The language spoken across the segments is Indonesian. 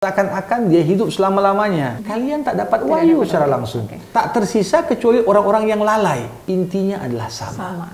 Seakan-akan dia hidup selama-lamanya. Kalian tak dapat wahyu secara langsung. Tak tersisa kecuali orang-orang yang lalai. Intinya adalah sama.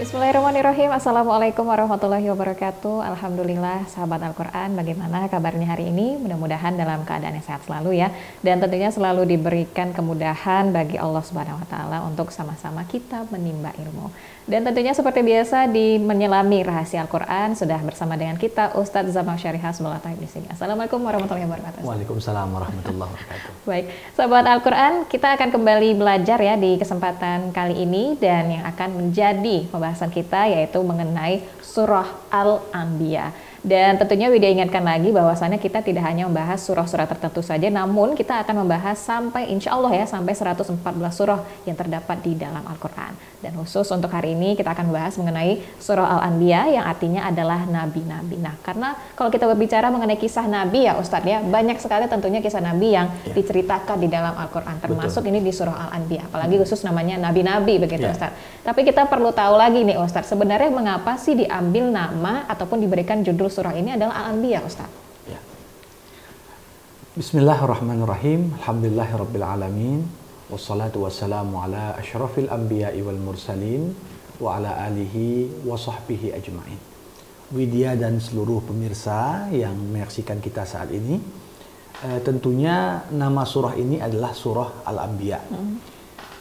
Bismillahirrahmanirrahim. Assalamualaikum warahmatullahi wabarakatuh. Alhamdulillah sahabat Al-Quran, bagaimana kabarnya hari ini? Mudah-mudahan dalam keadaan yang sehat selalu ya. Dan tentunya selalu diberikan kemudahan bagi Allah Subhanahu wa Ta'ala untuk sama-sama kita menimba ilmu. Dan tentunya seperti biasa di menyelami rahasia Al-Quran sudah bersama dengan kita Ustadz Zamang Syarihah Taib di sini. Assalamualaikum warahmatullahi wabarakatuh. Waalaikumsalam warahmatullahi wabarakatuh. Baik, sahabat Al-Quran, kita akan kembali belajar ya di kesempatan kali ini, dan yang akan menjadi pembahasan kita yaitu mengenai surah Al-Anbiya. Dan tentunya Widya ingatkan lagi bahwasannya kita tidak hanya membahas surah-surah tertentu saja, namun kita akan membahas sampai insya Allah ya sampai 114 surah yang terdapat di dalam Al-Quran. Dan khusus untuk hari ini kita akan membahas mengenai surah Al-Anbiya yang artinya adalah nabi-nabi. Nah, karena kalau kita berbicara mengenai kisah nabi ya Ustadz ya, banyak sekali tentunya kisah nabi yang diceritakan di dalam Al-Quran, termasuk ini di surah Al-Anbiya, apalagi khusus namanya nabi-nabi begitu Ustadz. Tapi kita perlu tahu lagi nih Ustadz, sebenarnya mengapa sih diambil nama ataupun diberikan judul surah ini adalah Al-Anbiya Ustaz? Ya. Bismillahirrahmanirrahim. Alhamdulillahirabbil alamin. Wassalatu wassalamu ala asyrafil anbiya'i wal mursalin wa ala alihi wa sahbihi ajma'in. Widya dan seluruh pemirsa yang menyaksikan kita saat ini, tentunya nama surah ini adalah surah Al-Anbiya.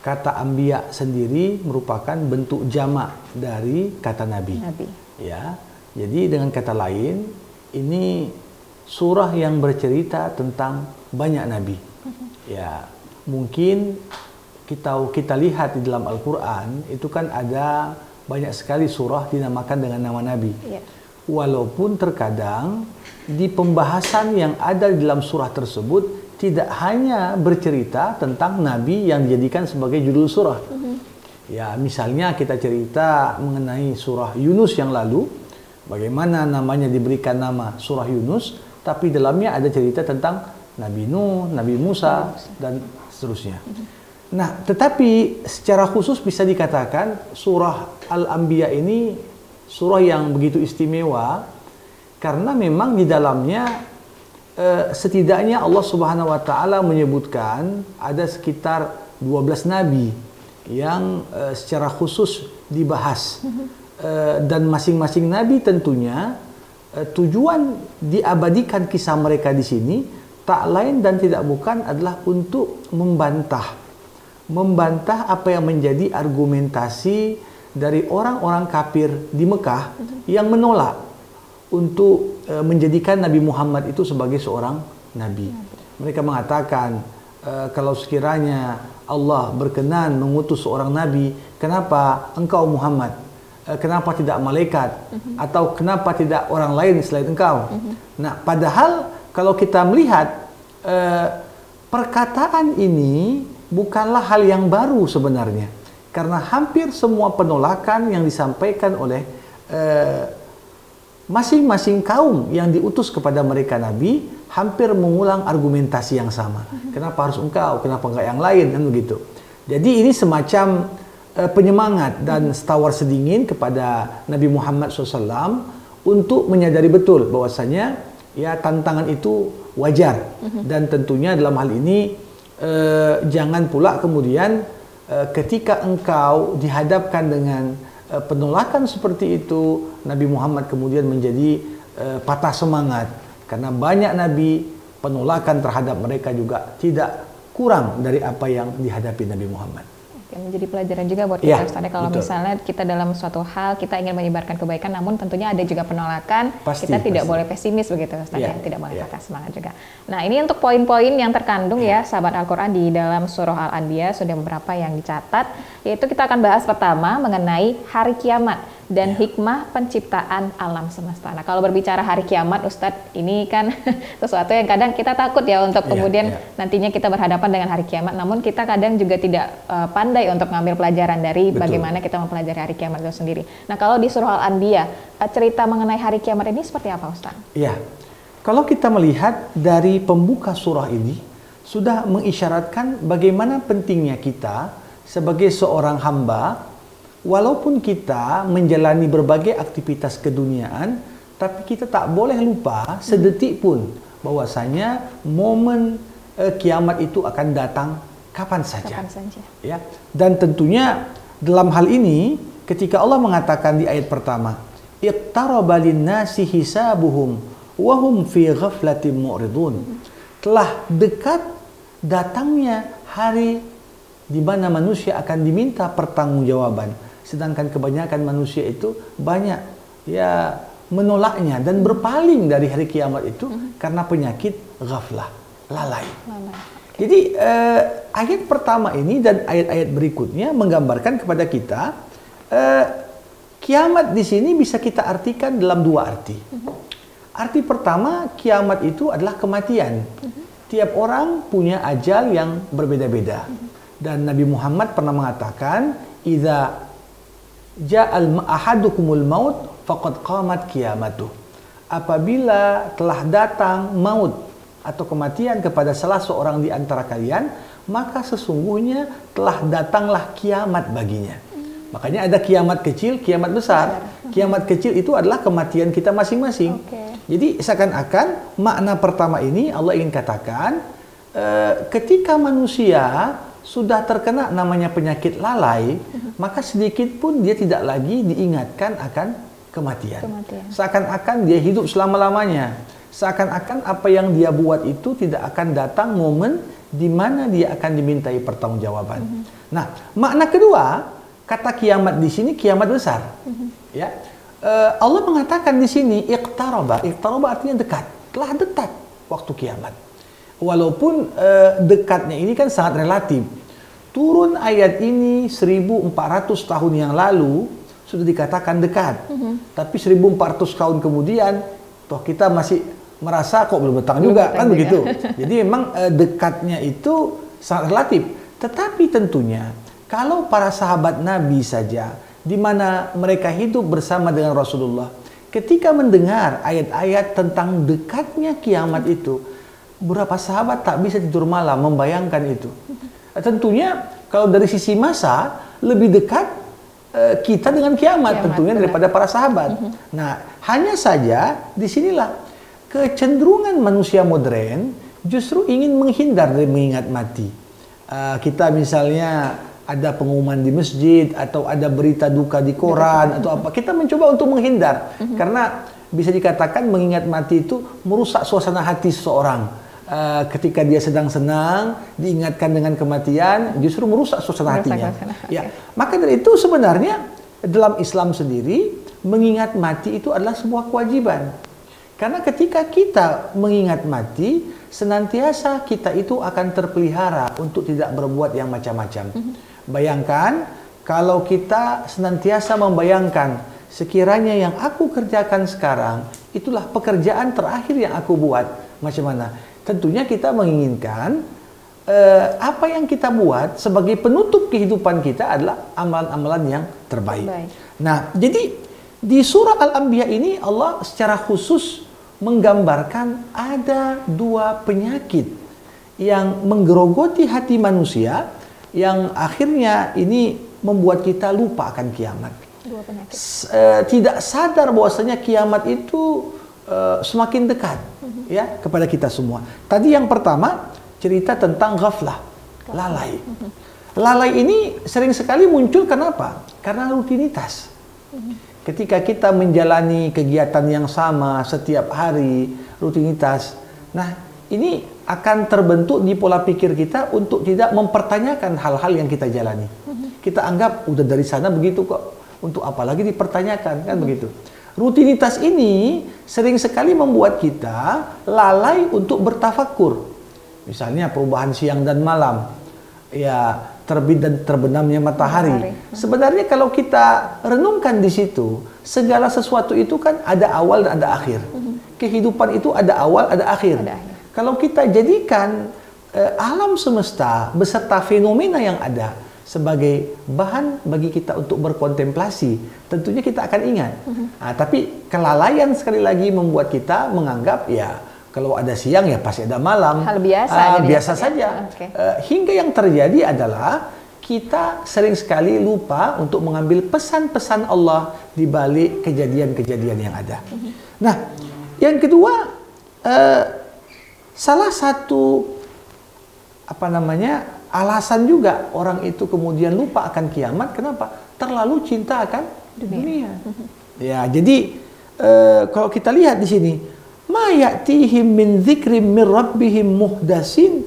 Kata Anbiya sendiri merupakan bentuk jamak dari kata nabi. Ya. Jadi dengan kata lain, ini surah yang bercerita tentang banyak nabi. Ya, mungkin kita lihat di dalam Al-Quran itu kan ada banyak sekali surah dinamakan dengan nama nabi. Walaupun terkadang di pembahasan yang ada di dalam surah tersebut tidak hanya bercerita tentang nabi yang dijadikan sebagai judul surah. Ya, misalnya kita cerita mengenai surah Yunus yang lalu. Bagaimana namanya diberikan nama surah Yunus, tapi dalamnya ada cerita tentang Nabi Nuh, Nabi Musa, dan seterusnya. Nah, tetapi secara khusus bisa dikatakan surah Al-Anbiya ini surah yang begitu istimewa karena memang di dalamnya setidaknya Allah Subhanahu wa Ta'ala menyebutkan ada sekitar 12 nabi yang secara khusus dibahas. Dan masing-masing nabi tentunya tujuan diabadikan kisah mereka di sini tak lain dan tidak bukan adalah untuk membantah apa yang menjadi argumentasi dari orang-orang kafir di Mekah yang menolak untuk menjadikan Nabi Muhammad itu sebagai seorang nabi. Mereka mengatakan kalau sekiranya Allah berkenan mengutus seorang nabi, kenapa engkau Muhammad? Kenapa tidak malaikat? Atau kenapa tidak orang lain selain engkau? Nah, padahal kalau kita melihat perkataan ini bukanlah hal yang baru sebenarnya, karena hampir semua penolakan yang disampaikan oleh masing-masing kaum yang diutus kepada mereka nabi hampir mengulang argumentasi yang sama. Kenapa harus engkau? Kenapa enggak yang lain? Kan begitu. Jadi ini semacam penyemangat dan tawar sedingin kepada Nabi Muhammad SAW untuk menyadari betul bahwasanya ya tantangan itu wajar, dan tentunya dalam hal ini jangan pula kemudian ketika engkau dihadapkan dengan penolakan seperti itu, Nabi Muhammad kemudian menjadi patah semangat, karena banyak nabi penolakan terhadap mereka juga tidak kurang dari apa yang dihadapi Nabi Muhammad. Menjadi pelajaran juga buat kita Ustaz, kalau misalnya kita dalam suatu hal kita ingin menyebarkan kebaikan, namun tentunya ada juga penolakan, kita tidak boleh pesimis begitu Ustaz, tidak boleh patah semangat juga. Nah, ini untuk poin-poin yang terkandung ya sahabat Al-Quran di dalam surah Al-Anbiya, sudah beberapa yang dicatat, yaitu kita akan bahas pertama mengenai hari kiamat dan hikmah penciptaan alam semesta. Nah, kalau berbicara hari kiamat Ustadz, ini kan sesuatu yang kadang kita takut ya untuk kemudian nantinya kita berhadapan dengan hari kiamat, namun kita kadang juga tidak pandai untuk mengambil pelajaran dari bagaimana kita mempelajari hari kiamat itu sendiri. Nah, kalau di surah Al-Anbiya cerita mengenai hari kiamat ini seperti apa Ustadz? Iya, Kalau kita melihat dari pembuka surah ini, sudah mengisyaratkan bagaimana pentingnya kita sebagai seorang hamba, walaupun kita menjalani berbagai aktivitas keduniaan, tapi kita tak boleh lupa sedetik pun bahwasanya momen kiamat itu akan datang kapan saja. Ya. Dan tentunya dalam hal ini ketika Allah mengatakan di ayat pertama, iqtaraba lin-nasi hisabuhum wa hum fi ghaflatin mu'ridun. Telah dekat datangnya hari di mana manusia akan diminta pertanggungjawaban, sedangkan kebanyakan manusia itu banyak ya menolaknya dan berpaling dari hari kiamat itu karena penyakit ghaflah, lalai. Jadi ayat pertama ini dan ayat-ayat berikutnya menggambarkan kepada kita kiamat di sini bisa kita artikan dalam dua arti. Arti pertama, kiamat itu adalah kematian. Tiap orang punya ajal yang berbeda-beda. Dan Nabi Muhammad pernah mengatakan, "Idza ja'al ahadukumul maut faqad qamat qiyamatuh." Apabila telah datang maut atau kematian kepada salah seorang di antara kalian, maka sesungguhnya telah datanglah kiamat baginya. Makanya ada kiamat kecil, kiamat besar. Kiamat kecil itu adalah kematian kita masing-masing. Jadi seakan-akan makna pertama ini Allah ingin katakan, ketika manusia sudah terkena namanya penyakit lalai, maka sedikit pun dia tidak lagi diingatkan akan kematian. Seakan-akan dia hidup selama-lamanya. Seakan-akan apa yang dia buat itu tidak akan datang momen di mana dia akan dimintai pertanggungjawaban. Nah, makna kedua, kata kiamat di sini kiamat besar. Ya. Allah mengatakan di sini iqtaraba. Iqtaraba artinya dekat. Telah dekat waktu kiamat. Walaupun dekatnya ini kan sangat relatif. Turun ayat ini 1400 tahun yang lalu sudah dikatakan dekat. Tapi 1400 tahun kemudian toh kita masih merasa kok belum datang juga, kan begitu. Jadi memang dekatnya itu sangat relatif. Tetapi tentunya kalau para sahabat Nabi saja, di mana mereka hidup bersama dengan Rasulullah, ketika mendengar ayat-ayat tentang dekatnya kiamat itu, beberapa sahabat tak bisa tidur malam membayangkan itu. Tentunya kalau dari sisi masa lebih dekat kita dengan kiamat tentunya daripada para sahabat. Nah, hanya saja disinilah kecenderungan manusia modern justru ingin menghindar dari mengingat mati. Kita misalnya ada pengumuman di masjid atau ada berita duka di koran atau apa, kita mencoba untuk menghindar karena bisa dikatakan mengingat mati itu merusak suasana hati seseorang. Ketika dia sedang senang diingatkan dengan kematian justru merusak suasana hatinya. Ya, maka dari itu sebenarnya dalam Islam sendiri mengingat mati itu adalah sebuah kewajiban. Karena ketika kita mengingat mati, senantiasa kita itu akan terpelihara untuk tidak berbuat yang macam-macam. Bayangkan kalau kita senantiasa membayangkan sekiranya yang aku kerjakan sekarang itulah pekerjaan terakhir yang aku buat, macam mana? Tentunya kita menginginkan apa yang kita buat sebagai penutup kehidupan kita adalah amalan-amalan yang terbaik. Nah, jadi di surah Al-Anbiya ini Allah secara khusus menggambarkan ada dua penyakit yang menggerogoti hati manusia yang akhirnya ini membuat kita lupa akan kiamat. Dua penyakit. Tidak sadar bahwasanya kiamat itu semakin dekat ya kepada kita semua. Tadi yang pertama cerita tentang ghaflah, lalai. Lalai ini sering sekali muncul kenapa? Karena rutinitas. Ketika kita menjalani kegiatan yang sama setiap hari, rutinitas. Nah, ini akan terbentuk di pola pikir kita untuk tidak mempertanyakan hal-hal yang kita jalani. Kita anggap udah dari sana begitu kok, untuk apa lagi dipertanyakan, kan begitu. Rutinitas ini sering sekali membuat kita lalai untuk bertafakur. Misalnya perubahan siang dan malam, ya terbit dan terbenamnya matahari. Sebenarnya kalau kita renungkan di situ, segala sesuatu itu kan ada awal dan ada akhir. Kehidupan itu ada awal, ada akhir. Kalau kita jadikan alam semesta beserta fenomena yang ada sebagai bahan bagi kita untuk berkontemplasi, tentunya kita akan ingat. Tapi kelalaian sekali lagi membuat kita menganggap ya Kalau ada siang ya pasti ada malam. Hal biasa. Biasa saja. Okay. Hingga yang terjadi adalah kita sering sekali lupa untuk mengambil pesan-pesan Allah di balik kejadian-kejadian yang ada. Nah, yang kedua, salah satu alasan juga orang itu kemudian lupa akan kiamat. Kenapa? Terlalu cinta akan dunia. Ya, jadi kalau kita lihat di sini, ma ya'tihim min dzikrin min rabbihim muhdasin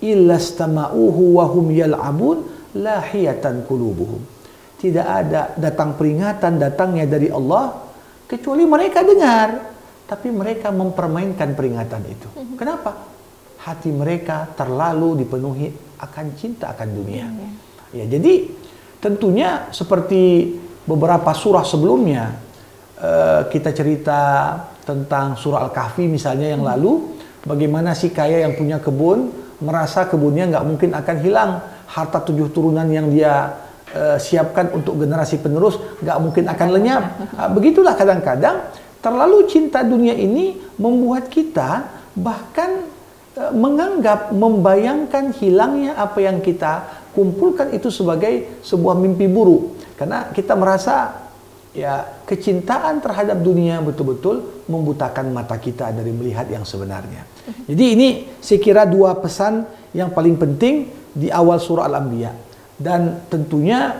illa istama'uhu wa hum yal'abun lahiyatan qulubuhum. Tidak ada datang peringatan datangnya dari Allah kecuali mereka dengar, tapi mereka mempermainkan peringatan itu. Kenapa? Hati mereka terlalu dipenuhi akan cinta akan dunia. Ya, jadi tentunya seperti beberapa surah sebelumnya, kita cerita tentang surah Al-Kahfi misalnya yang lalu, bagaimana si kaya yang punya kebun merasa kebunnya nggak mungkin akan hilang, harta 7 turunan yang dia siapkan untuk generasi penerus nggak mungkin akan lenyap. Begitulah kadang-kadang terlalu cinta dunia ini membuat kita bahkan menganggap, membayangkan hilangnya apa yang kita kumpulkan itu sebagai sebuah mimpi buruk, karena kita merasa ya kecintaan terhadap dunia betul-betul membutakan mata kita dari melihat yang sebenarnya. Jadi ini saya kira 2 pesan yang paling penting di awal surah Al-Anbiya. Dan tentunya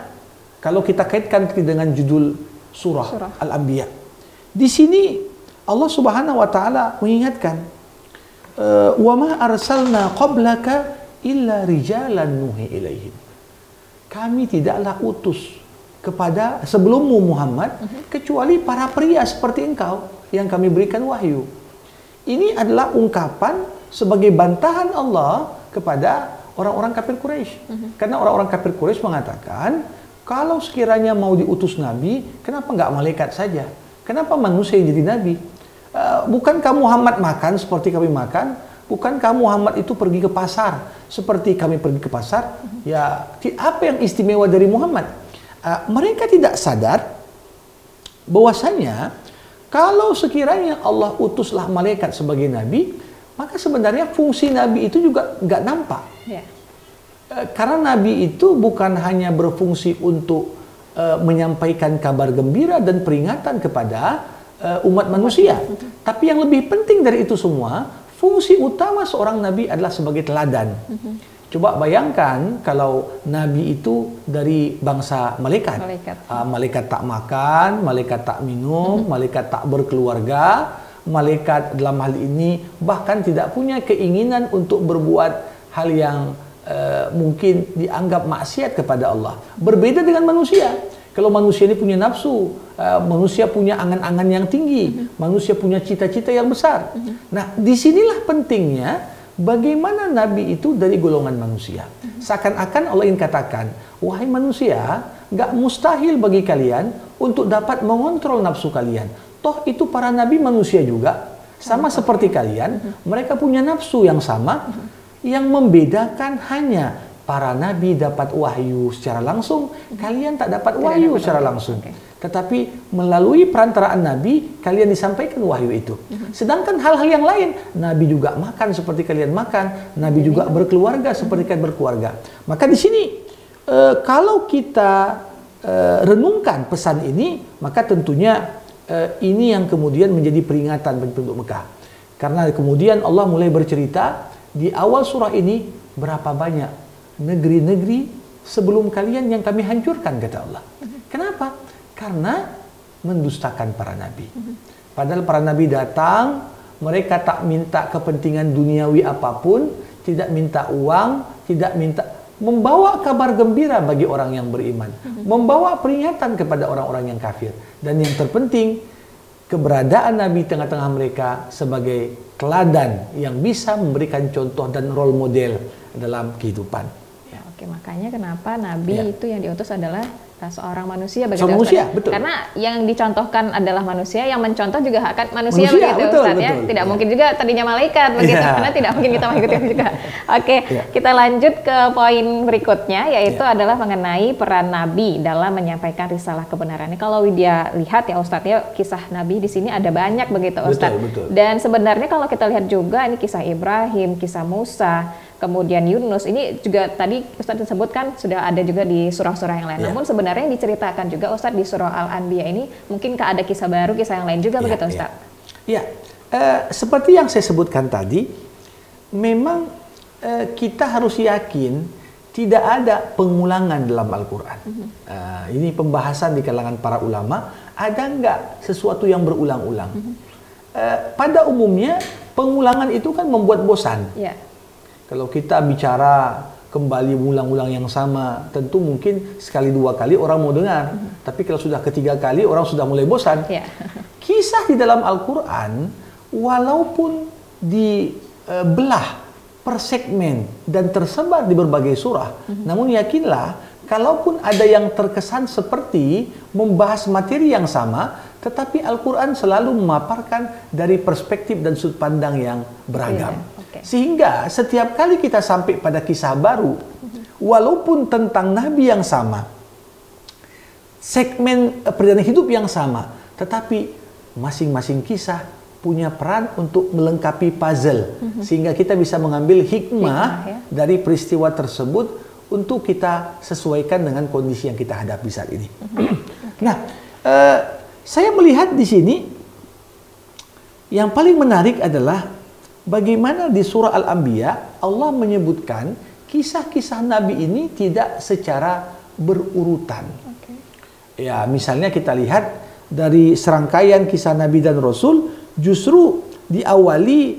kalau kita kaitkan dengan judul surah Al-Anbiya, di sini Allah Subhanahu wa taala mengingatkan, wa ma arsalna qablaka illa rijalan nuhi ilaihim. Kami tidaklah utus kepada sebelummu Muhammad kecuali para pria seperti engkau yang kami berikan wahyu. Ini adalah ungkapan sebagai bantahan Allah kepada orang-orang kafir Quraisy. Karena orang-orang kafir Quraisy mengatakan, kalau sekiranya mau diutus nabi, kenapa nggak malaikat saja? Kenapa manusia yang jadi nabi? Bukankah Muhammad makan seperti kami makan? Bukankah Muhammad itu pergi ke pasar seperti kami pergi ke pasar? Ya, apa yang istimewa dari Muhammad? Mereka tidak sadar bahwasanya kalau sekiranya Allah utuslah malaikat sebagai nabi, maka sebenarnya fungsi nabi itu juga nggak nampak. Karena nabi itu bukan hanya berfungsi untuk menyampaikan kabar gembira dan peringatan kepada umat manusia, tapi yang lebih penting dari itu semua, fungsi utama seorang nabi adalah sebagai teladan. Coba bayangkan kalau nabi itu dari bangsa malaikat. Malaikat tak makan, malaikat tak minum, malaikat tak berkeluarga, malaikat dalam hal ini bahkan tidak punya keinginan untuk berbuat hal yang mungkin dianggap maksiat kepada Allah. Berbeda dengan manusia. Kalau manusia ini punya nafsu, manusia punya angan-angan yang tinggi, manusia punya cita-cita yang besar. Nah, disinilah pentingnya bagaimana nabi itu dari golongan manusia. Seakan-akan Allah ingin katakan, wahai manusia, gak mustahil bagi kalian untuk dapat mengontrol nafsu kalian. Toh itu para nabi manusia juga, sama seperti kalian, mereka punya nafsu yang sama. Yang membedakan hanya para nabi dapat wahyu secara langsung, kalian tak dapat wahyu secara langsung. Tetapi melalui perantaraan nabi, kalian disampaikan wahyu itu. Sedangkan hal-hal yang lain, nabi juga makan seperti kalian makan, nabi juga berkeluarga seperti kalian berkeluarga. Maka di sini kalau kita renungkan pesan ini, maka tentunya ini yang kemudian menjadi peringatan bagi penduduk Mekah. Karena kemudian Allah mulai bercerita di awal surah ini, berapa banyak negeri-negeri sebelum kalian yang kami hancurkan, kata Allah. Kenapa? Karena mendustakan para nabi. Padahal para nabi datang, mereka tak minta kepentingan duniawi apapun, tidak minta uang, tidak minta, membawa kabar gembira bagi orang yang beriman, membawa peringatan kepada orang-orang yang kafir. Dan yang terpenting, keberadaan nabi tengah-tengah mereka sebagai teladan yang bisa memberikan contoh dan role model dalam kehidupan. Oke, makanya kenapa nabi itu yang diutus adalah seorang manusia begitu Seorang Ustaz, manusia, ya? betul. Karena yang dicontohkan adalah manusia, yang mencontoh juga akan manusia begitu betul, Ustaz, ya. betul. Tidak mungkin juga tadinya malaikat begitu, Iya. karena tidak mungkin kita mengikuti juga. Oke, Iya. kita lanjut ke poin berikutnya, yaitu adalah mengenai peran Nabi dalam menyampaikan risalah kebenaran. Kalau Widya lihat ya Ustadz, ya kisah Nabi di sini ada banyak begitu Ustadz. Betul. Dan sebenarnya kalau kita lihat juga ini kisah Ibrahim, kisah Musa, kemudian Yunus, ini juga tadi Ustadz disebutkan sudah ada juga di surah-surah yang lain. Ya. Namun sebenarnya yang diceritakan juga Ustadz di surah Al-Anbiya ini mungkinkah ada kisah baru, kisah yang lain juga begitu Ustadz? Ya, seperti yang saya sebutkan tadi, memang kita harus yakin tidak ada pengulangan dalam Al-Quran. Ini pembahasan di kalangan para ulama, ada nggak sesuatu yang berulang-ulang? Pada umumnya pengulangan itu kan membuat bosan. Ya. Kalau kita bicara kembali ulang-ulang yang sama, tentu mungkin sekali dua kali orang mau dengar. Tapi kalau sudah ketiga kali orang sudah mulai bosan. Ya. Kisah di dalam Al-Quran, walaupun dibelah per segmen dan tersebar di berbagai surah, namun yakinlah, kalaupun ada yang terkesan seperti membahas materi yang sama, tetapi Al-Quran selalu memaparkan dari perspektif dan sudut pandang yang beragam. Sehingga setiap kali kita sampai pada kisah baru, walaupun tentang Nabi yang sama, segmen perjalanan hidup yang sama, tetapi masing-masing kisah punya peran untuk melengkapi puzzle, sehingga kita bisa mengambil hikmah dari peristiwa tersebut untuk kita sesuaikan dengan kondisi yang kita hadapi saat ini. Nah, saya melihat di sini yang paling menarik adalah bagaimana di surah Al-Anbiya Allah menyebutkan kisah-kisah Nabi ini tidak secara berurutan. Ya, misalnya kita lihat dari serangkaian kisah Nabi dan Rasul justru diawali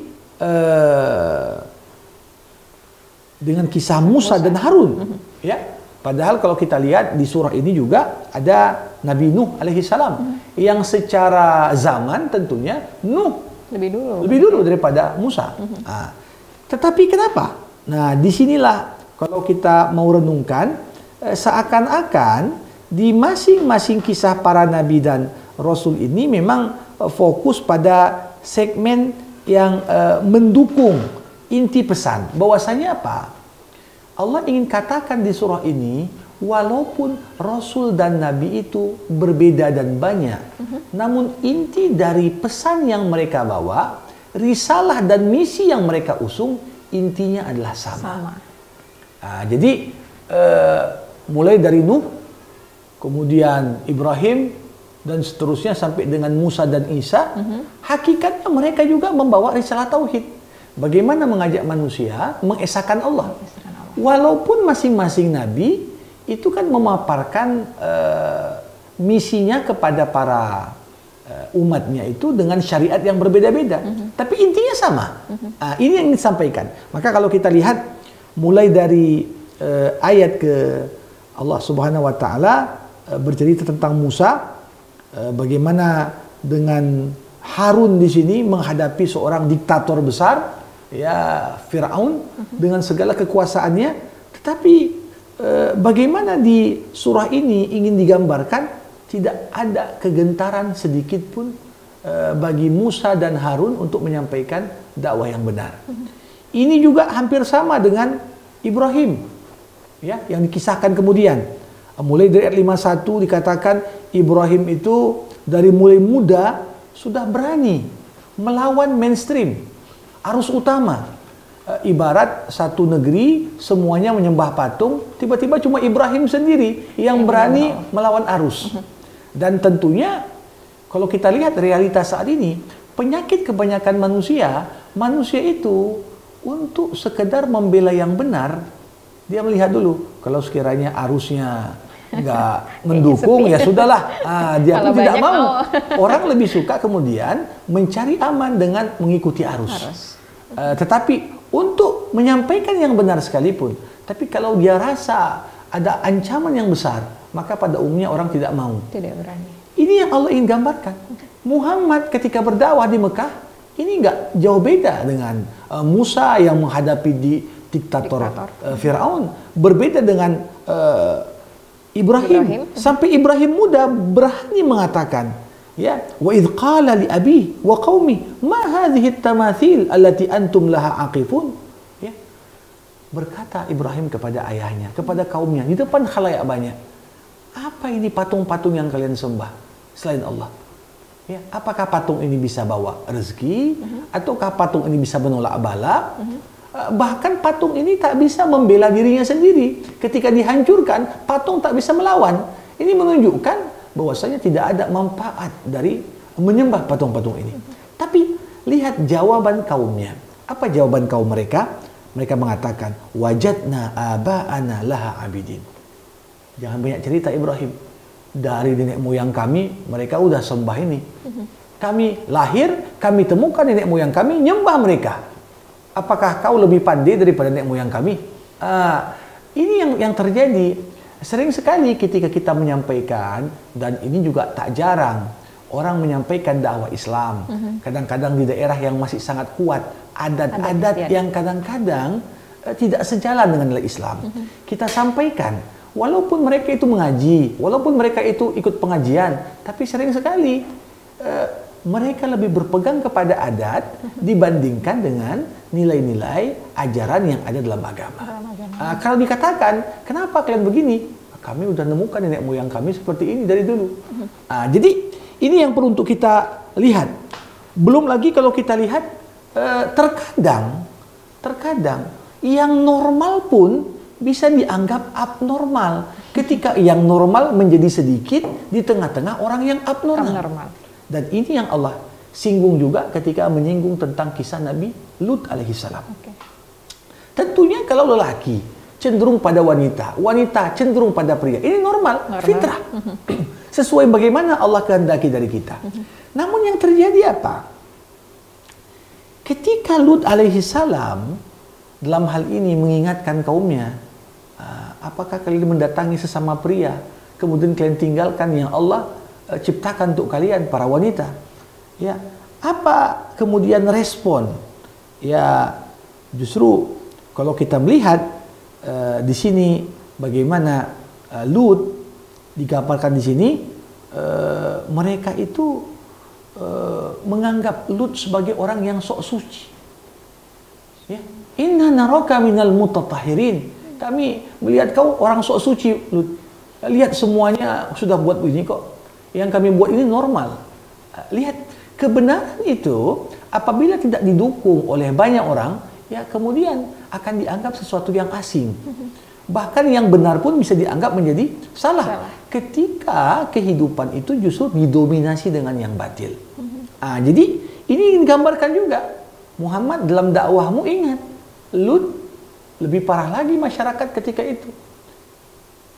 dengan kisah Musa dan Harun. Ya, padahal kalau kita lihat di surah ini juga ada Nabi Nuh alaihissalam yang secara zaman tentunya Nuh lebih dulu daripada Musa. Tetapi kenapa? Nah, disinilah kalau kita mau renungkan, seakan-akan di masing-masing kisah para nabi dan rasul ini memang fokus pada segmen yang mendukung inti pesan. Bahwasanya apa? Allah ingin katakan di surah ini, walaupun Rasul dan Nabi itu berbeda dan banyak, namun inti dari pesan yang mereka bawa, risalah dan misi yang mereka usung, intinya adalah sama. Jadi mulai dari Nuh, kemudian Ibrahim, dan seterusnya sampai dengan Musa dan Isa, hakikatnya mereka juga membawa risalah tauhid. Bagaimana mengajak manusia mengesahkan Allah. Walaupun masing-masing Nabi itu kan memaparkan misinya kepada para umatnya itu dengan syariat yang berbeda-beda, tapi intinya sama. Ini yang ingin disampaikan. Maka kalau kita lihat mulai dari ayat ke Allah Subhanahu Wa Taala bercerita tentang Musa, bagaimana dengan Harun di sini menghadapi seorang diktator besar, ya Firaun dengan segala kekuasaannya, tetapi bagaimana di surah ini ingin digambarkan tidak ada kegentaran sedikit pun bagi Musa dan Harun untuk menyampaikan dakwah yang benar. Ini juga hampir sama dengan Ibrahim, ya, yang dikisahkan kemudian. Mulai dari ayat 51 dikatakan Ibrahim itu dari mulai muda sudah berani melawan mainstream, arus utama. Ibarat satu negeri semuanya menyembah patung, tiba-tiba cuma Ibrahim sendiri yang berani melawan arus. Dan tentunya kalau kita lihat realitas saat ini, penyakit kebanyakan manusia itu untuk sekedar membela yang benar, dia melihat dulu kalau sekiranya arusnya nggak mendukung, ya sudahlah, dia pun tidak mau. Orang lebih suka kemudian mencari aman dengan mengikuti arus. Tetapi untuk menyampaikan yang benar sekalipun, tapi kalau dia rasa ada ancaman yang besar, maka pada umumnya orang tidak mau. Tidak berani. Ini yang Allah ingin gambarkan. Muhammad ketika berdakwah di Mekah, ini nggak jauh beda dengan Musa yang menghadapi diktator Firaun. Berbeda dengan Ibrahim. Sampai Ibrahim muda berani mengatakan, ya, wa idh qala li abi wa qaumi ma hadhihi at-tamathil allati antum laha aqifun. Ya. Berkata Ibrahim kepada ayahnya, kepada kaumnya di depan khalayak banyak, apa ini patung-patung yang kalian sembah selain Allah? Ya, apakah patung ini bisa bawa rezeki, ataukah patung ini bisa menolak bala? Bahkan patung ini tak bisa membela dirinya sendiri. Ketika dihancurkan, patung tak bisa melawan. Ini menunjukkan bahwasanya tidak ada manfaat dari menyembah patung-patung ini. Tapi lihat jawaban kaumnya. Apa jawaban kaum mereka? Mereka mengatakan, wajadna aba'ana laha abidin. Jangan banyak cerita Ibrahim. Dari nenek moyang kami, mereka udah sembah ini. Kami lahir, kami temukan nenek moyang kami, nyembah mereka. Apakah kau lebih pandai daripada nenek moyang kami? Ini yang terjadi. Sering sekali ketika kita menyampaikan, dan ini juga tak jarang, orang menyampaikan dakwah Islam. Kadang-kadang di daerah yang masih sangat kuat, adat-adat yang kadang-kadang tidak sejalan dengan nilai Islam. Kita sampaikan, walaupun mereka itu mengaji, walaupun mereka itu ikut pengajian, tapi sering sekali mereka lebih berpegang kepada adat dibandingkan dengan nilai-nilai ajaran yang ada dalam agama. Kalau dikatakan, kenapa kalian begini? Kami udah nemukan nenek moyang kami seperti ini dari dulu. Jadi ini yang perlu untuk kita lihat. Belum lagi kalau kita lihat, terkadang yang normal pun bisa dianggap abnormal. Ketika yang normal menjadi sedikit di tengah-tengah orang yang abnormal. Dan ini yang Allah singgung juga ketika menyinggung tentang kisah Nabi Lut alaihissalam. Tentunya kalau lelaki cenderung pada wanita, wanita cenderung pada pria, ini normal. Fitrah. Sesuai bagaimana Allah kehendaki dari kita. Namun yang terjadi apa? Ketika Lut alaihissalam dalam hal ini mengingatkan kaumnya, apakah kalian mendatangi sesama pria, kemudian kalian tinggalkan yang Allah ciptakan untuk kalian para wanita? Ya, apa kemudian respon? Ya, justru kalau kita melihat di sini bagaimana Lut digambarkan di sini, mereka itu menganggap Lut sebagai orang yang sok suci. Ya, inna naraka minal mutatahhirin. Kami melihat kau orang sok suci, Lut. Lihat semuanya sudah buat begini kok. Yang kami buat ini normal. Lihat, kebenaran itu apabila tidak didukung oleh banyak orang, ya kemudian akan dianggap sesuatu yang asing. Bahkan yang benar pun bisa dianggap menjadi salah. Ketika kehidupan itu justru didominasi dengan yang batil. Jadi ini digambarkan juga. Muhammad dalam dakwahmu ingat, Lut lebih parah lagi masyarakat ketika itu.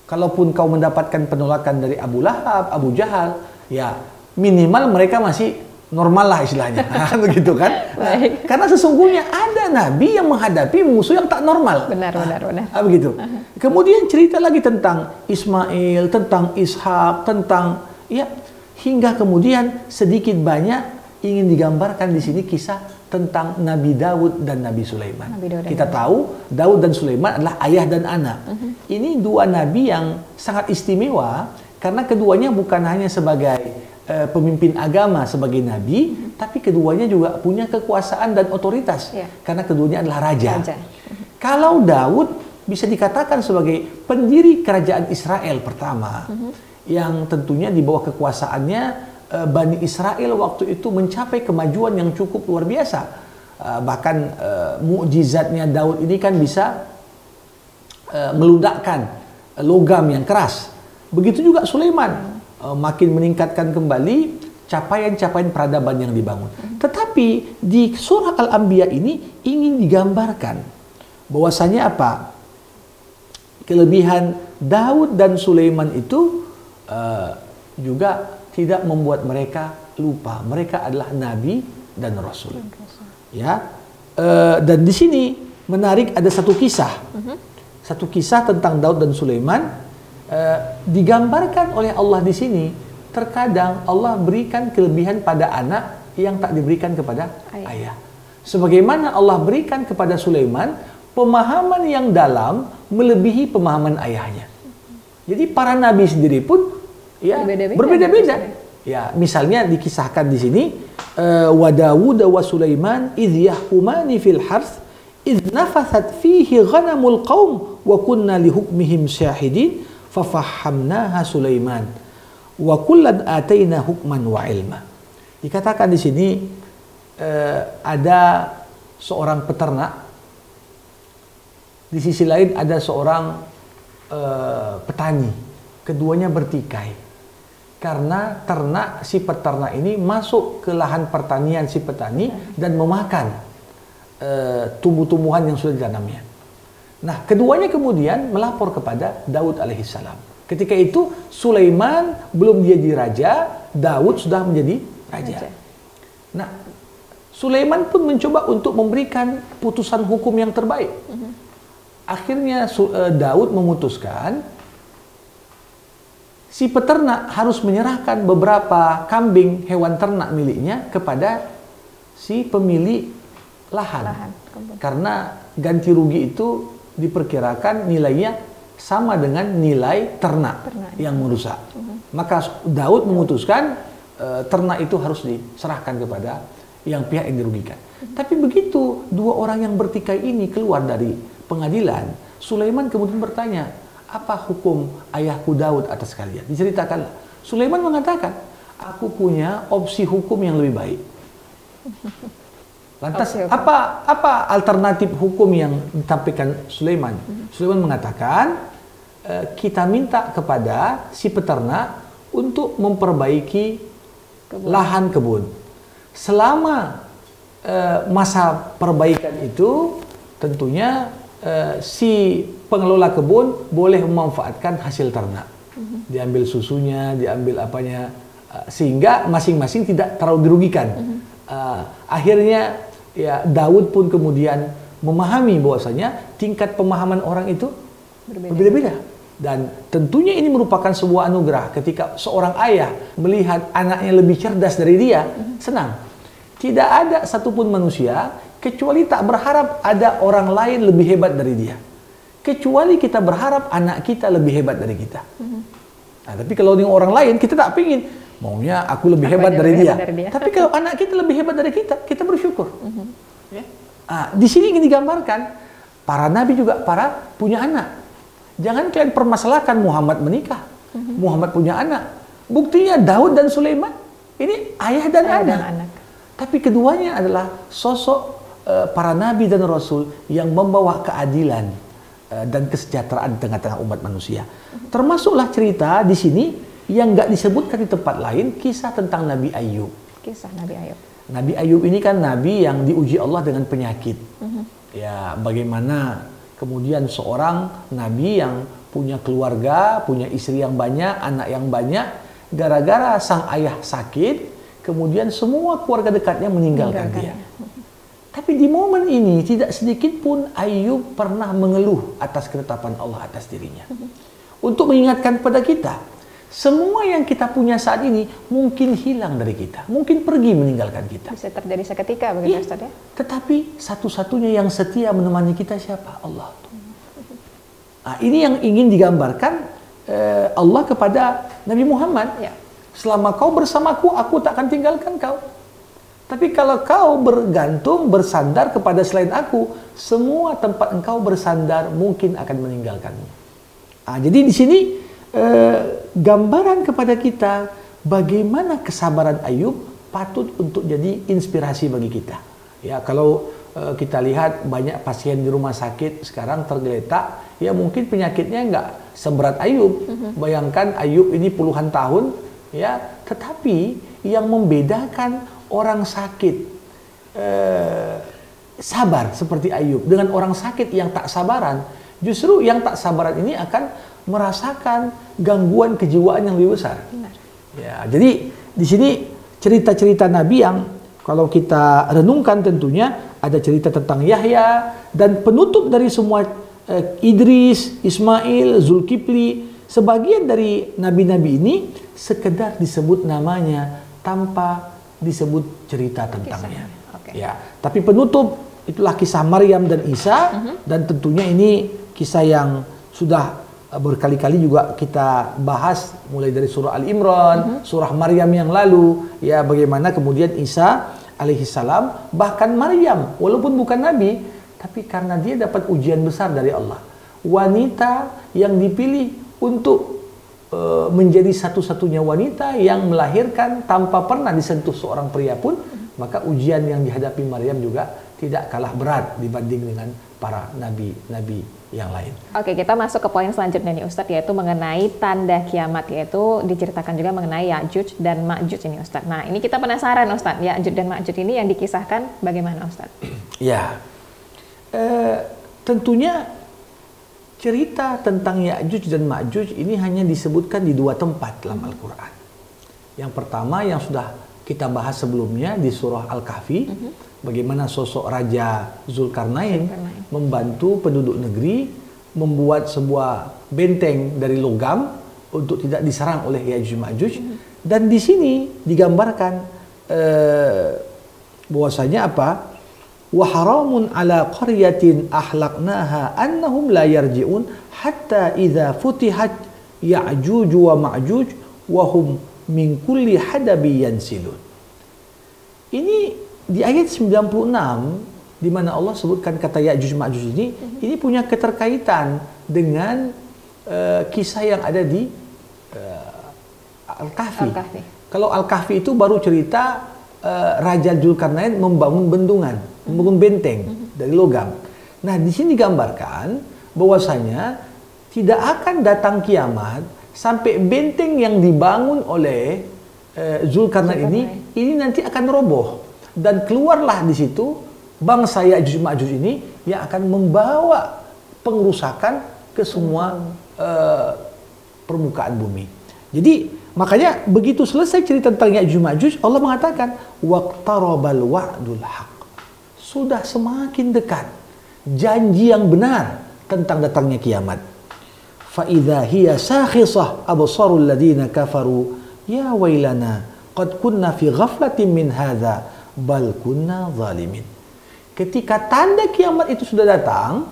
Kalaupun kau mendapatkan penolakan dari Abu Lahab, Abu Jahal, ya minimal mereka masih normal lah istilahnya. Begitu kan? Karena sesungguhnya ada nabi yang menghadapi musuh yang tak normal. Benar. Begitu. Kemudian cerita lagi tentang Ismail, tentang Ishak, tentang ya hingga kemudian sedikit banyak ingin digambarkan di sini kisah tentang Nabi Daud dan Nabi Sulaiman. Kita tahu Daud dan Sulaiman adalah ayah dan anak. Ini dua nabi yang sangat istimewa karena keduanya bukan hanya sebagai pemimpin agama sebagai nabi, tapi keduanya juga punya kekuasaan dan otoritas karena keduanya adalah raja. Kalau Daud bisa dikatakan sebagai pendiri kerajaan Israel pertama, yang tentunya di bawah kekuasaannya Bani Israel waktu itu mencapai kemajuan yang cukup luar biasa. Bahkan mukjizatnya Daud ini kan bisa meludakkan logam yang keras. Begitu juga Sulaiman makin meningkatkan kembali capaian-capaian peradaban yang dibangun. Tetapi di surah Al-Anbiya ini ingin digambarkan bahwasanya apa? Kelebihan Daud dan Sulaiman itu juga tidak membuat mereka lupa. Mereka adalah nabi dan rasul. Ya, dan di sini menarik ada satu kisah, satu kisah tentang Daud dan Sulaiman digambarkan oleh Allah di sini. Terkadang Allah berikan kelebihan pada anak yang tak diberikan kepada ayah. Sebagaimana Allah berikan kepada Sulaiman pemahaman yang dalam melebihi pemahaman ayahnya. Jadi para nabi sendiri pun ya berbeda-beda. Ya, misalnya dikisahkan di sini wa Dawud wa Sulaiman idh yahkumani fil harth idh nafathat fihi ghanamul qaum wa kunna li hukmihim syahidin fafahamnaha Sulaiman wa kullan ataina hukman wa ilma. Dikatakan di sini ada seorang peternak, di sisi lain ada seorang petani. Keduanya bertikai karena ternak si peternak ini masuk ke lahan pertanian si petani dan memakan tumbuh-tumbuhan yang sudah ditanamnya. Nah, keduanya kemudian melapor kepada Daud alaihissalam. Ketika itu Sulaiman belum jadi raja, Daud sudah menjadi raja. Nah, Sulaiman pun mencoba untuk memberikan putusan hukum yang terbaik. Akhirnya Daud memutuskan si peternak harus menyerahkan beberapa kambing hewan ternak miliknya kepada si pemilik lahan. Karena ganti rugi itu diperkirakan nilainya sama dengan nilai ternak yang merusak. Maka Daud memutuskan ternak itu harus diserahkan kepada yang pihak yang dirugikan. Tapi begitu dua orang yang bertikai ini keluar dari pengadilan, Sulaiman kemudian bertanya, apa hukum ayahku Daud atas kalian? Diceritakan. Sulaiman mengatakan, aku punya opsi hukum yang lebih baik. Lantas apa alternatif hukum yang ditampilkan Sulaiman? Sulaiman mengatakan, kita minta kepada si peternak untuk memperbaiki lahan kebun. Selama masa perbaikan itu, tentunya si pengelola kebun boleh memanfaatkan hasil ternak. Diambil susunya, diambil apanya, sehingga masing-masing tidak terlalu dirugikan. Akhirnya ya Daud pun kemudian memahami bahwasanya tingkat pemahaman orang itu berbeda-beda. Dan tentunya ini merupakan sebuah anugerah ketika seorang ayah melihat anaknya lebih cerdas dari dia, senang. Tidak ada satupun manusia kecuali tak berharap ada orang lain lebih hebat dari dia. Kecuali kita berharap anak kita lebih hebat dari kita. Nah, tapi kalau dengan orang lain kita tak pingin, maunya aku lebih hebat dari dia. Tapi kalau anak kita lebih hebat dari kita bersyukur. Di sini ingin digambarkan, para nabi juga punya anak. Jangan kalian permasalahkan Muhammad menikah. Muhammad punya anak. Buktinya Daud dan Sulaiman ini ayah dan anak. Tapi keduanya adalah sosok para nabi dan rasul yang membawa keadilan dan kesejahteraan di tengah-tengah umat manusia. Termasuklah cerita di sini yang nggak disebutkan di tempat lain, kisah tentang Nabi Ayub. Kisah Nabi Ayub. Nabi Ayub ini kan nabi yang diuji Allah dengan penyakit. Ya, bagaimana kemudian seorang nabi yang punya keluarga, punya istri yang banyak, anak yang banyak, gara-gara sang ayah sakit, kemudian semua keluarga dekatnya meninggalkan dia. Tapi di momen ini tidak sedikit pun Ayub pernah mengeluh atas ketetapan Allah atas dirinya. Untuk mengingatkan kepada kita, semua yang kita punya saat ini mungkin hilang dari kita, mungkin pergi meninggalkan kita. Bisa terjadi seketika begitu Ustaz ya? Tetapi satu-satunya yang setia menemani kita siapa? Allah. Nah, ini yang ingin digambarkan Allah kepada Nabi Muhammad. Ya. Selama kau bersamaku, aku tak akan tinggalkan kau. Tapi kalau kau bergantung, bersandar kepada selain aku, semua tempat engkau bersandar mungkin akan meninggalkanmu. Jadi di sini gambaran kepada kita bagaimana kesabaran Ayub patut untuk jadi inspirasi bagi kita. Ya, kalau kita lihat banyak pasien di rumah sakit sekarang tergeletak, ya mungkin penyakitnya nggak seberat Ayub. Bayangkan Ayub ini puluhan tahun, ya, tetapi yang membedakan orang sakit sabar seperti Ayub dengan orang sakit yang tak sabaran, justru yang tak sabaran ini akan merasakan gangguan kejiwaan yang lebih besar. Ya, jadi di sini cerita-cerita Nabi yang kalau kita renungkan tentunya ada cerita tentang Yahya, dan penutup dari semua Idris, Ismail, Zulkifli, sebagian dari nabi-nabi ini sekedar disebut namanya tanpa disebut cerita tentangnya. Ya, tapi penutup itulah kisah Maryam dan Isa, dan tentunya ini kisah yang sudah berkali-kali juga kita bahas mulai dari surah Al-Imran, surah Maryam yang lalu, ya bagaimana kemudian Isa alaihi salam, bahkan Maryam walaupun bukan nabi, tapi karena dia dapat ujian besar dari Allah. Wanita yang dipilih untuk menjadi satu-satunya wanita yang melahirkan tanpa pernah disentuh seorang pria pun, maka ujian yang dihadapi Maryam juga tidak kalah berat dibanding dengan para nabi-nabi yang lain. Oke, kita masuk ke poin selanjutnya nih Ustadz, yaitu mengenai tanda kiamat, yaitu diceritakan juga mengenai Ya'juj dan Ma'juj ini Ustadz. Nah, ini kita penasaran Ustadz, Ya'juj dan Ma'juj ini yang dikisahkan bagaimana Ustadz? Ya, tentunya cerita tentang Ya'juj dan Ma'juj ini hanya disebutkan di 2 tempat dalam Al-Quran. Yang pertama yang sudah kita bahas sebelumnya di surah Al-Kahfi, bagaimana sosok Raja Zulkarnain membantu penduduk negeri membuat sebuah benteng dari logam untuk tidak diserang oleh Ya'juj Ma'juj. Dan di sini digambarkan bahwasanya apa? Wa haramun ala qaryatin ahlaknaha annahum la yarji'un hatta idza futihat Ya'juj wa Ma'juj wa hum min kulli hadabi yansilun. Ini di ayat 96 di mana Allah sebutkan kata Ya'juj Ma'juj ini punya keterkaitan dengan kisah yang ada di Al-Kahfi. Kalau Al-Kahfi itu baru cerita Raja Zulkarnain membangun bendungan, membangun benteng dari logam. Nah, di sini digambarkan bahwasanya tidak akan datang kiamat sampai benteng yang dibangun oleh Zulkarnain ini nanti akan roboh. Dan keluarlah di situ bangsa Ya'juj Ma'juj ini yang akan membawa pengerusakan ke semua permukaan bumi. Jadi makanya begitu selesai cerita tentang Ya'juj Ma'juj, Allah mengatakan waqtarabal wa'dul haq. Sudah semakin dekat janji yang benar tentang datangnya kiamat. Fa idza hiya sakhisah absarul ladina kafaru ya wailana qad kunna fi ghaflatin min hadza bal kunna zalimin. Ketika tanda kiamat itu sudah datang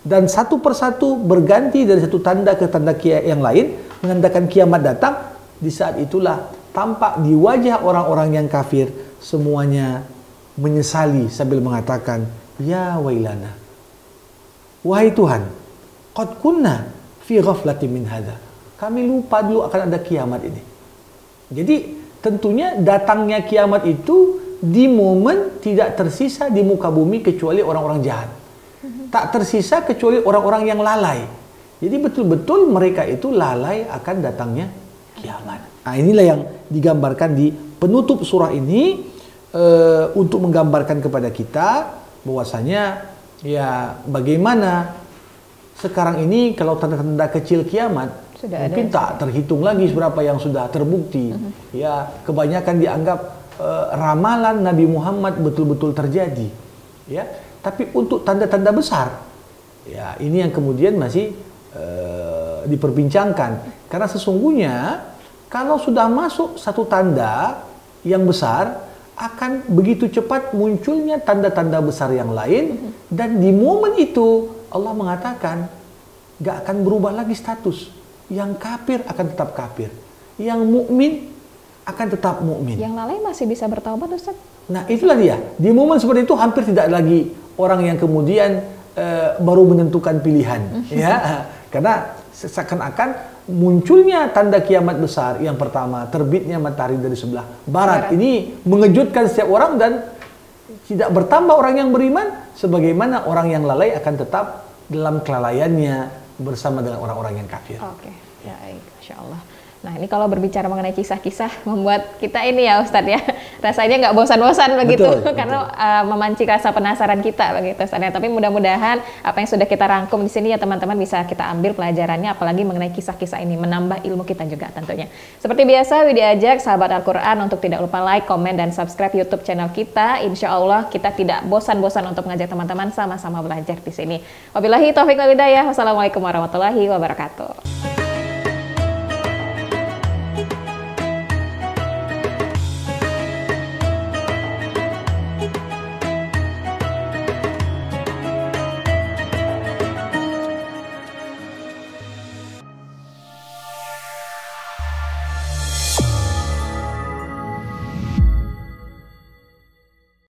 dan satu persatu berganti dari satu tanda ke tanda yang lain menandakan kiamat datang, di saat itulah tampak di wajah orang-orang yang kafir semuanya menyesali sambil mengatakan ya wailana, wahai Tuhan, qad kunna fi ghaflatin min hadza, kami lupa dulu akan ada kiamat ini. Jadi tentunya datangnya kiamat itu di momen tidak tersisa di muka bumi kecuali orang-orang jahat. Tak tersisa kecuali orang-orang yang lalai. Jadi betul-betul mereka itu lalai akan datangnya kiamat. Nah, inilah yang digambarkan di penutup surah ini untuk menggambarkan kepada kita bahwasanya ya bagaimana sekarang ini kalau tanda-tanda kecil kiamat sudah mungkin tak terhitung lagi berapa yang sudah terbukti. Ya, kebanyakan dianggap ramalan Nabi Muhammad betul-betul terjadi, ya. Tapi untuk tanda-tanda besar, ya ini yang kemudian masih diperbincangkan. Karena sesungguhnya kalau sudah masuk satu tanda yang besar, akan begitu cepat munculnya tanda-tanda besar yang lain, dan di momen itu Allah mengatakan gak akan berubah lagi status. Yang kafir akan tetap kafir, yang mukmin akan tetap mukmin. Yang lalai masih bisa bertaubat, Ustaz. Nah, itulah dia. Di momen seperti itu hampir tidak lagi orang yang kemudian baru menentukan pilihan, ya. Karena seakan-akan munculnya tanda kiamat besar yang pertama, terbitnya matahari dari sebelah barat. Ini mengejutkan setiap orang dan tidak bertambah orang yang beriman, sebagaimana orang yang lalai akan tetap dalam kelalaiannya bersama dengan orang-orang yang kafir. Oke, ya, insya Allah. Nah, ini kalau berbicara mengenai kisah-kisah membuat kita ini ya Ustadz ya, rasanya nggak bosan-bosan begitu, karena memancing rasa penasaran kita begitu Ustadz. Tapi mudah-mudahan apa yang sudah kita rangkum di sini ya teman-teman bisa kita ambil pelajarannya, apalagi mengenai kisah-kisah ini, menambah ilmu kita juga tentunya. Seperti biasa, Widi ajak sahabat Al-Quran untuk tidak lupa like, komen, dan subscribe YouTube channel kita. Insya Allah kita tidak bosan-bosan untuk mengajak teman-teman sama-sama belajar di sini. Wabillahi taufiq wal hidayah. Wassalamualaikum warahmatullahi wabarakatuh.